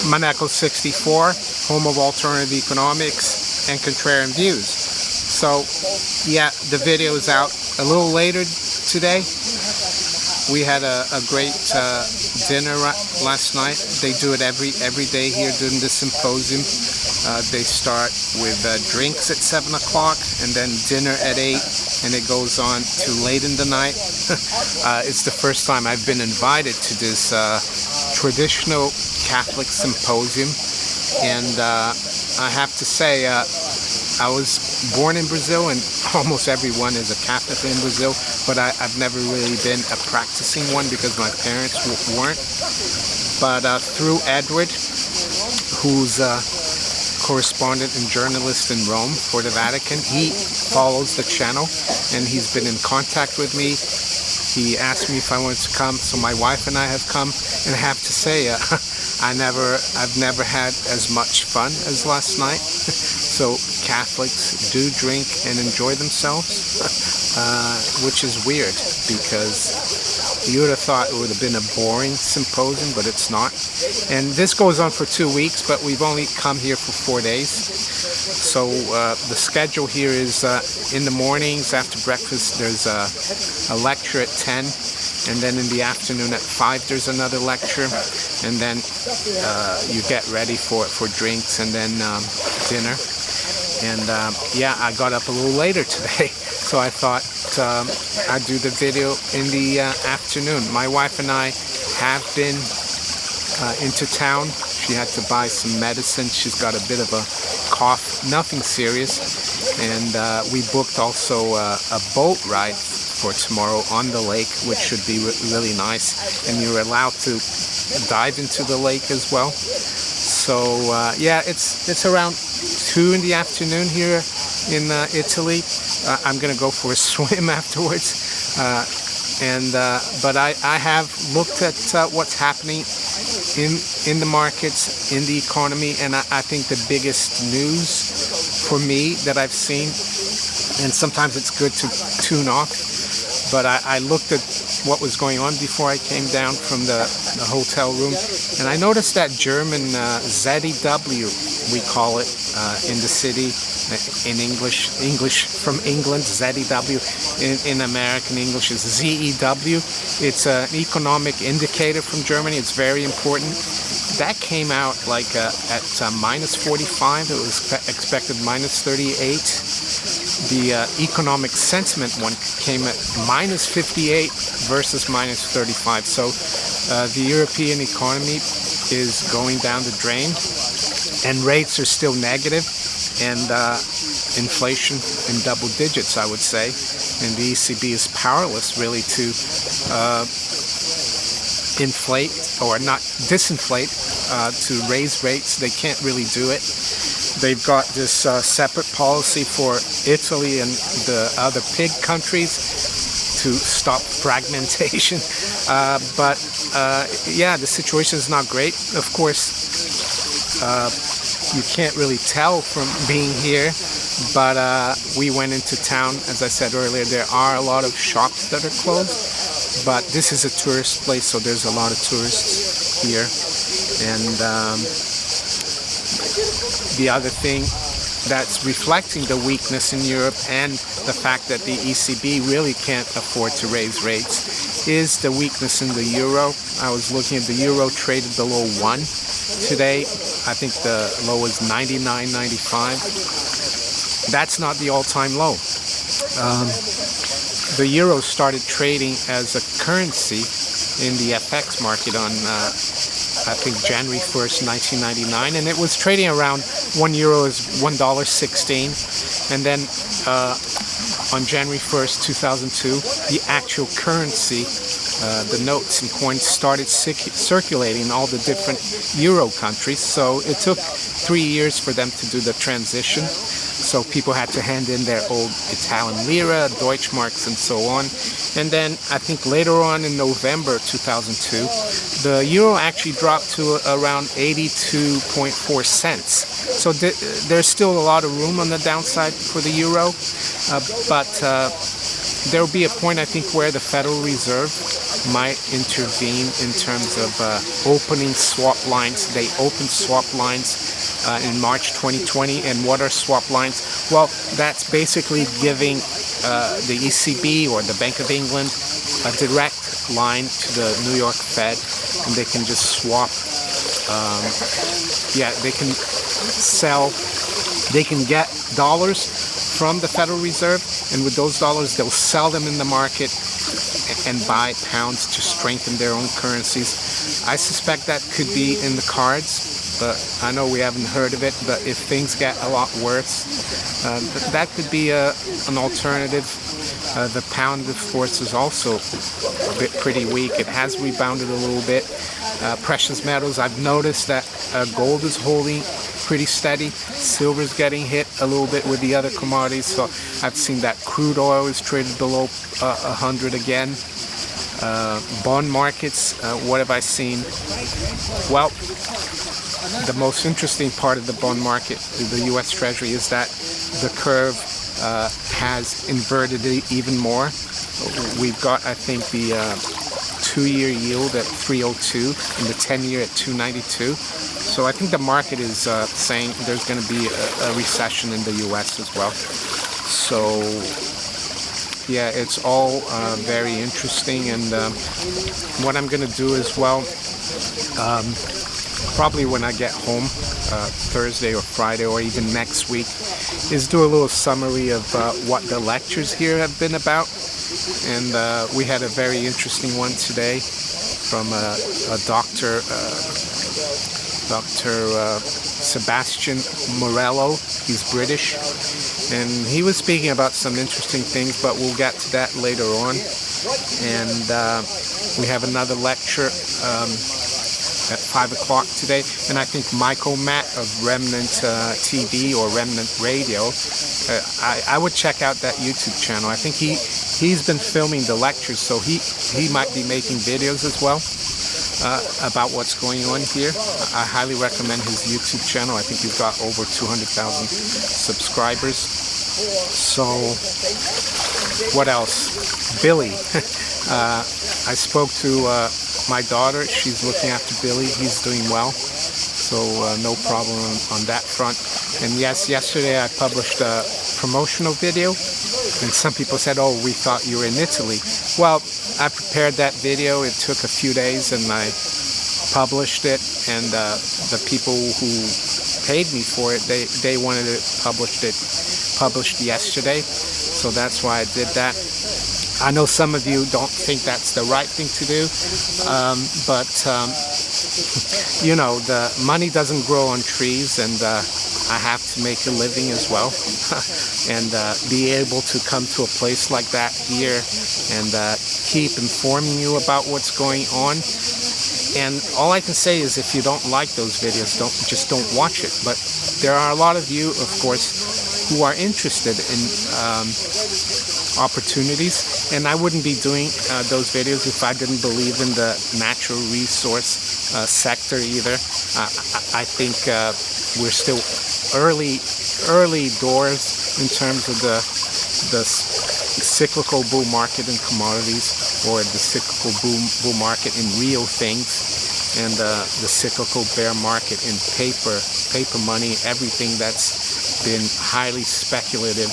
Monaco 64, home of alternative economics and contrarian views. So yeah, the video is out a little later today. We had a great dinner last night. They do it every day here during the symposium. They start with drinks at 7 o'clock and then dinner at 8, and it goes on to late in the night. It's the first time I've been invited to this traditional Catholic symposium, and I have to say I was born in Brazil, and almost everyone is a Catholic in Brazil, but I've never really been a practicing one because my parents weren't. But through Edward, who's a correspondent and journalist in Rome for the Vatican, he follows the channel, and he's been in contact with me. He asked me if I wanted to come, so my wife and I have come, and I have to say, I've never had as much fun as last night. So Catholics do drink and enjoy themselves, which is weird because you would have thought it would have been a boring symposium, but it's not. And this goes on for 2 weeks, but we've only come here for 4 days. So the schedule here is in the mornings after breakfast there's a lecture at 10, and then in the afternoon at 5 there's another lecture, and then you get ready for drinks and then dinner. And yeah, I got up a little later today, so I thought I'd do the video in the afternoon. My wife and I have been into town. She had to buy some medicine. She's got a bit of a cough, nothing serious. And we booked also a boat ride for tomorrow on the lake, which should be really nice. And you're allowed to dive into the lake as well. So yeah, it's around 2 in the afternoon here in Italy. I'm gonna go for a swim afterwards. But I have looked at what's happening in the markets, in the economy, and I think the biggest news for me that I've seen, and sometimes it's good to tune off, but I looked at what was going on before I came down from the hotel room, and I noticed that German ZEW, we call it in the city, in English from England, ZEW, in American English is ZEW. It's an economic indicator from Germany. It's very important. That came out like at minus 45. It was expected minus 38. The economic sentiment one came at minus 58 versus minus 35. So the European economy is going down the drain, and rates are still negative, and inflation in double digits, I would say. And the ECB is powerless really to inflate or not disinflate, to raise rates. They can't really do it. They've got this separate policy for Italy and the other pig countries to stop fragmentation. But yeah, the situation is not great. Of course, you can't really tell from being here, but we went into town. As I said earlier, there are a lot of shops that are closed, but this is a tourist place, so there's a lot of tourists here. And the other thing that's reflecting the weakness in Europe and the fact that the ECB really can't afford to raise rates is the weakness in the euro. I was looking at the euro traded below 1 today. I think the low is 99.95. That's not the all-time low. The euro started trading as a currency in the FX market on I think January 1st, 1999, and it was trading around €1 is $1.16, and then on January 1st, 2002, the actual currency, the notes and coins started circulating in all the different euro countries. So it took 3 years for them to do the transition. So people had to hand in their old Italian lira, Deutschmarks, and so on. And then I think later on in November 2002, the euro actually dropped to around 82.4 cents. So there's still a lot of room on the downside for the euro, but there will be a point, I think, where the Federal Reserve might intervene in terms of opening swap lines. They opened swap lines in March 2020. And what are swap lines? Well, that's basically giving the ECB or the Bank of England a direct line to the New York Fed, and they can just swap. They can sell. They can get dollars from the Federal Reserve, and with those dollars, they'll sell them in the market and buy pounds to strengthen their own currencies. I suspect that could be in the cards, but I know we haven't heard of it. But if things get a lot worse, that could be an alternative. The pound, of course, is also a bit pretty weak. It has rebounded a little bit. Precious metals, I've noticed that gold is holding pretty steady. Silver's getting hit a little bit with the other commodities. So I've seen that crude oil is traded below 100 again. Bond markets, what have I seen? Well, the most interesting part of the bond market, the U.S. Treasury, is that the curve has inverted it even more. We've got, I think, the 2-year yield at 302 and the 10-year at 292. So I think the market is saying there's going to be a recession in the U.S. as well. So yeah, it's all very interesting. And what I'm going to do as well, probably when I get home, Thursday or Friday or even next week, is do a little summary of what the lectures here have been about. And we had a very interesting one today from a Dr. Sebastian Morello. He's British, and he was speaking about some interesting things, but we'll get to that later on. And we have another lecture at 5 o'clock today, and I think Michael Matt of Remnant TV or Remnant Radio, I would check out that YouTube channel. I think he's been filming the lectures, so he might be making videos as well about what's going on here. I highly recommend his YouTube channel. I think he's got over 200,000 subscribers. So what else? Billy. I spoke to my daughter. She's looking after Billy. He's doing well, so no problem on that front. And yes, yesterday I published a promotional video, and some people said, oh, we thought you were in Italy. Well, I prepared that video. It took a few days, and I published it, and the people who paid me for it, they wanted it published yesterday, so that's why I did that. I know some of you don't think that's the right thing to do, but you know, the money doesn't grow on trees, and I have to make a living as well, and be able to come to a place like that here and keep informing you about what's going on. And all I can say is, if you don't like those videos, don't watch it. But there are a lot of you, of course, who are interested in opportunities, and I wouldn't be doing those videos if I didn't believe in the natural resource sector either. I think we're still early doors in terms of the cyclical bull market in commodities, or the cyclical bull market in real things, and the cyclical bear market in paper money, everything that's been highly speculative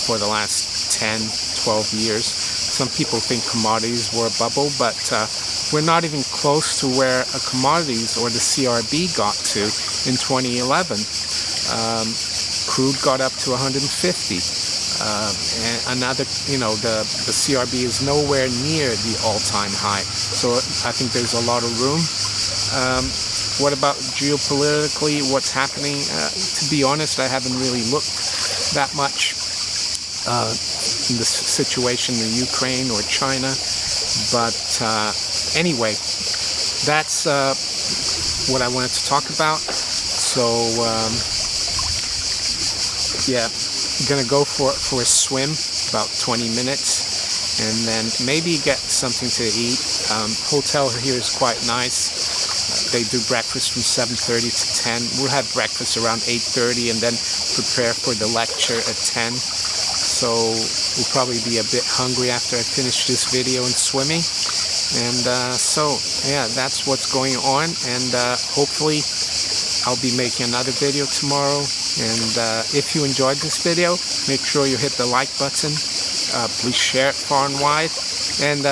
for the last 10, 12 years. Some people think commodities were a bubble, but we're not even close to where commodities or the CRB got to in 2011. Crude got up to 150. And another, the CRB is nowhere near the all-time high. So I think there's a lot of room. What about geopolitically? What's happening? To be honest, I haven't really looked that much in the situation in Ukraine or China. But anyway, that's what I wanted to talk about. So yeah. Gonna go for a swim, about 20 minutes, and then maybe get something to eat. Hotel here is quite nice. They do breakfast from 7:30 to 10. We'll have breakfast around 8:30 and then prepare for the lecture at 10. So we'll probably be a bit hungry after I finish this video and swimming. And so yeah, that's what's going on, and hopefully I'll be making another video tomorrow. And if you enjoyed this video, make sure you hit the like button. Please share it far and wide, and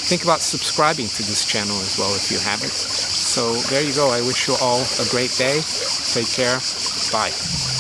think about subscribing to this channel as well if you haven't. So there you go. I wish you all a great day. Take care. Bye.